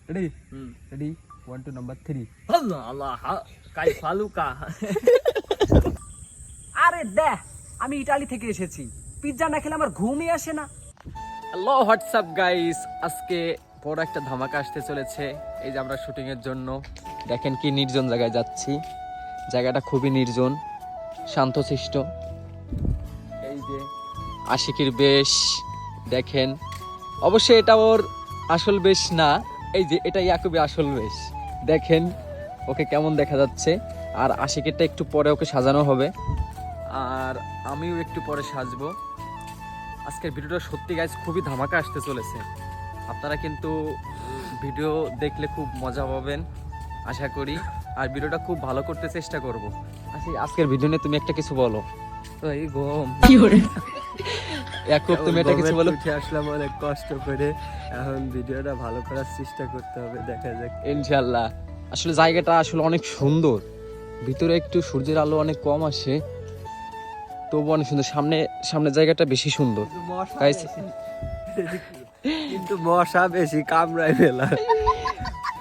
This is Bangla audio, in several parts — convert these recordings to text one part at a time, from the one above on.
Ready? Ready? 1 to number 3. Allah Allah কাইফা লুকা আরে দেখ আমি ইতালি থেকে এসেছি, পিৎজা না খেলে আমার ঘুমই আসে না। হ্যালো হোয়াটসঅ্যাপ গাইস, আজকে বড় একটা ধামাকা আসতে চলেছে। এই যে আমরা শুটিং এর জন্য দেখেন কি নির্জন জায়গায় যাচ্ছি। জায়গাটা খুবই নির্জন, শান্তশিষ্ট। এই যে আশিকির বেশ দেখেন, অবশ্যই এটা ওর আসল বেশ না, এই যে এটা ইয়াকুবের আসল বেশ। দেখেন ওকে কেমন দেখা যাচ্ছে। আর আশিকেরটা একটু পরে ওকে সাজানো হবে, আর আমিও একটু পরে সাজবো। আজকের ভিডিওটা সত্যি গাইজ খুবই ধামাকা আসতে চলেছে। আপনারা কিন্তু ভিডিও দেখলে খুব মজা পাবেন আশা করি, আর ভিডিওটা খুব ভালো করতে চেষ্টা করব। আজকের ভিডিও নিয়ে তুমি একটা কিছু বলো। তো এই ঘুম ইয়াকুব, তুমি একটা কিছু বলো। উঠে আসলাম অনেক কষ্ট করে, এখন ভিডিওটা ভালো করার চেষ্টা করতে হবে, দেখা যাক ইনশাআল্লাহ। আসলে জায়গাটা আসলে অনেক সুন্দর, ভিতরে একটু সূর্যের আলো অনেক কম আসে, তবু অনেক সুন্দর। সামনে জায়গাটা বেশি সুন্দর গাইস, কিন্তু মশা বেশি কামড়ায় ফেলা।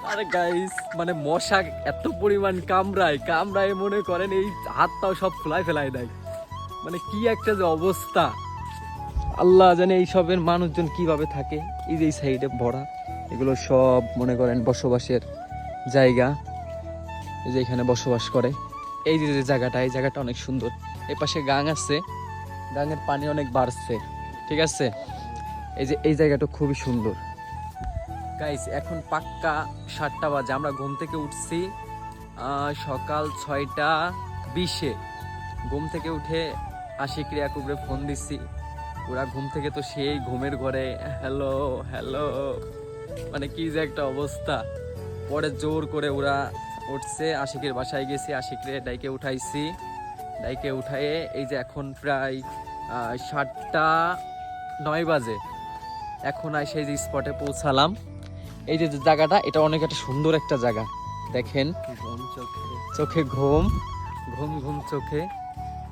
আরে গাইস মানে মশা এত পরিমাণ কামড়ায় মনে করেন এই হাত পাও সব ফেলাই দেয়। মানে কি একটা যে অবস্থা, আল্লাহ জানে এইসবের মানুষজন কিভাবে থাকে। এই যে এই সাইডে ভরা, এগুলো সব মনে করেন বসবাসের জায়গা। এই যে এখানে বসবাস করে। এই যে জায়গাটা, এই জায়গাটা অনেক সুন্দর। এই পাশে গাং আছে, গাঙের পানি অনেক বাড়ছে, ঠিক আছে। এই যে এই জায়গাটা খুবই সুন্দর গাইস। এখন পাক্কা 7টা বাজে, আমরা ঘুম থেকে উঠছি সকাল 6:20-এ। ঘুম থেকে উঠে আশিক ইয়াকুবরে ফোন দিচ্ছি, ওরা ঘুম থেকে তো সেই ঘুমের ঘরে হ্যালো হ্যালো, মানে কি যে একটা অবস্থা। পরে জোর করে ওরা উঠছে, আশিকের বাসায় গেছি, আশিকরে ডাইকে উঠাইছি, ডাইকে উঠায়ে এই যে এখন প্রায় 7:09 বাজে। এখন সেই যে স্পটে পৌঁছালাম। এই যে জায়গাটা, এটা অনেক একটা সুন্দর একটা জায়গা। দেখেন চোখে ঘুম চোখে।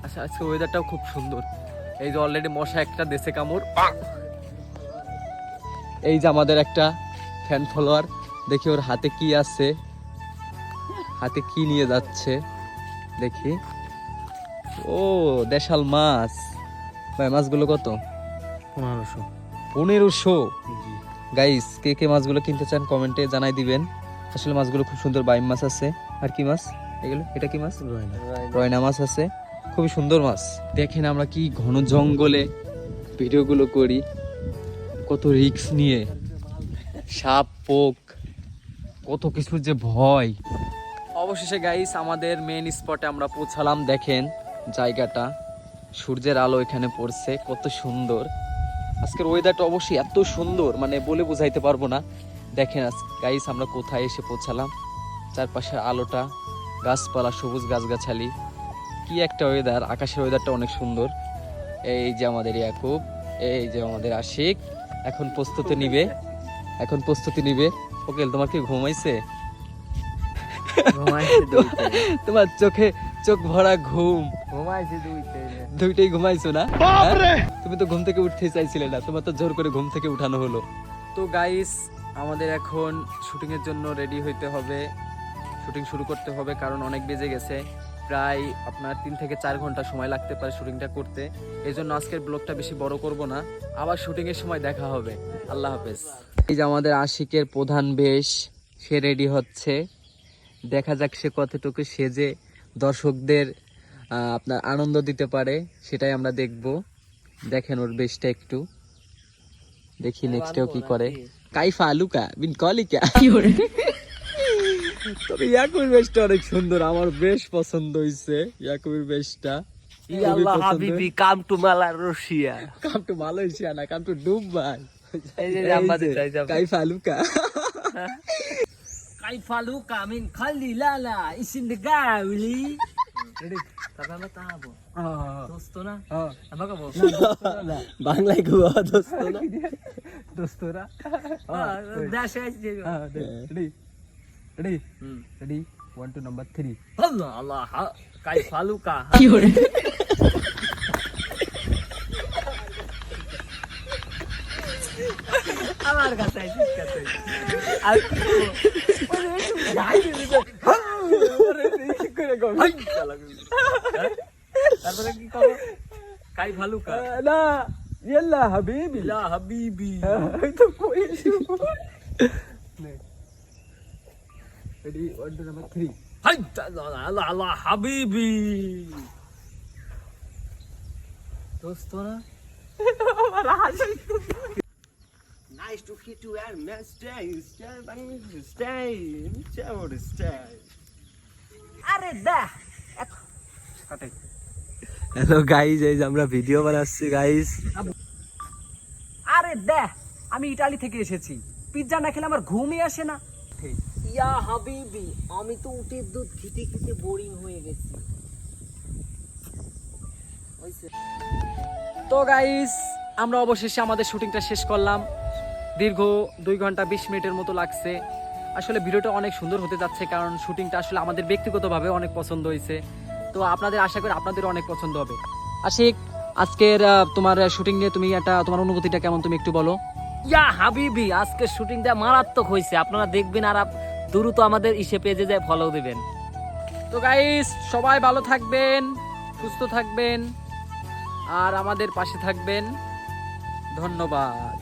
আচ্ছা আজকে ওয়েদারটাও খুব সুন্দর। এই যে অলরেডি মশা একটা দেশে কামড়। এই যে আমাদের একটা ফ্যান ফলোয়ার, দেখি ওর হাতে কি আছে, হাতে কি নিয়ে যাচ্ছে দেখি। ও দেশাল মাছ ভাই, মাছগুলো কত? 1500 গাইস। কে কে মাছগুলো কিনতে চান কমেন্টে জানাই দিবেন। আসলে মাছগুলো খুব সুন্দর, বাইম মাছ আছে। আর কি মাছ এগুলো? এটা কি মাছ? রয়না মাছ আছে, খুবই সুন্দর মাছ। দেখেন আমরা কি ঘন জঙ্গলে ভিডিওগুলো করি, কত রিস্ক নিয়ে, সাপ পোক কত কিছুর যে ভয়। অবশেষে গাইস আমাদের মেইন স্পটে আমরা পৌঁছালাম। দেখেন জায়গাটা, সূর্যের আলো এখানে পড়ছে, কত সুন্দর। আজকের ওয়েদারটা অবশ্যই এত সুন্দর, মানে বলে বোঝাইতে পারবো না। দেখেন গাইস আমরা কোথায় এসে পৌঁছালাম, চারপাশের আলোটা, গাছপালা, সবুজ গাছগাছালি, কি একটা ওয়েদার। আকাশের ওয়েদারটা অনেক সুন্দর। এই যে আমাদের ইয়াকুব, এই যে আমাদের আশিক এখন প্রস্তুতি নিবে। ওকে, তোমার কি ঘুমাইছে? তোমার চোখ ভরা ঘুম, দুইটাই ঘুমাইছো না? তুমি তো ঘুম থেকে উঠতে চাইছিলে না, তোমার তো জোর করে ঘুম থেকে উঠানো হলো। তো গাইস আমাদের এখন শুটিং এর জন্য রেডি হইতে হবে, শুটিং শুরু করতে হবে, কারণ অনেক বেজে গেছে। প্রায় আপনার 3 থেকে 4 ঘন্টা সময় লাগতে পারে শুটিংটা করতে। এই জন্য আজকের ব্লগটা বেশি বড় করব না, আবার শুটিং এর সময় দেখা হবে। আল্লাহ হাফেজ। এই যে আমাদের আশিকের প্রধান বেশ, সে রেডি হচ্ছে। দেখা যাক সে কতটুকু সেজে দর্শকদের আপনার আনন্দ দিতে পারে, সেটাই আমরা দেখব। দেখেন ওর বেশটা একটু দেখি, নেক্সটেও কি করে। কাইফা লুকা বিন কলিকা। তবে ইয়াকুবের বেশটা অনেক সুন্দর, আমার বেশ পছন্দ হয়েছে ইয়াকুবের বেশটা। আল্লাহ হাবিবি, come to Malaysia, come to Malaysia না, কাম টু দুবাই। এই যে জাম্বাতে যাইতাম। কাইফা লুকা কাইফা লুকা মিন খালিলালা ইসিন দ্য গাউলি। রেডি? তারপর আমরা তাহাবো দোস্ত না, আমাকে বল বাংলায় গুয়া দোস্তরা দেশে আসছে। Ready? Ready? 1 to number 3. আল্লাহ আল্লাহ কাইফা লুকা। আমার কাছে আর তারপরে কি করো কাই ভালো কা না ইয়াল্লা হাবিবি লা হাবিবি এই তো কইছি রেডি অর্ডার নাম্বার 3 হাই লা লা হাবিবি দোস্ত না Nice to meet you and nice day. Stay. আরে দা হ্যালো গাইজ, এই যে আমরা ভিডিও বানাচ্ছি গাইজ। আরে দেখ আমি ইতালি থেকে এসেছি, পিৎজা না খেলে আমার ঘুমই আসে না। ইয়া হাবিবি, আমি তো উটের দুধ খেতে খেতে বোরিং হয়ে গেছি। তো গাইস আমরা অবশেষে আমাদের শুটিংটা শেষ করলাম। দীর্ঘ 2 ঘন্টা 20 মিনিটের মতো লাগছে। আসলে ভিডিওটা অনেক সুন্দর হতে যাচ্ছে, কারণ শুটিংটা আসলে আমাদের ব্যক্তিগতভাবে অনেক পছন্দ হয়েছে। তো আপনাদের আশা করি আপনাদেরও অনেক পছন্দ হবে। আশিক, আজকের তোমার শুটিং নিয়ে তুমি তোমার অনুভূতিটা কেমন, তুমি একটু বলো। ইয়া হাবিবি, আজকের শুটিংটা মারাত্মক হয়েছে, আপনারা দেখবেন আর দ্রুত আমাদের পেজে যায় ফলো দিবেন। তো গাইস সবাই ভালো থাকবেন, সুস্থ থাকবেন আর আমাদের পাশে থাকবেন। ধন্যবাদ।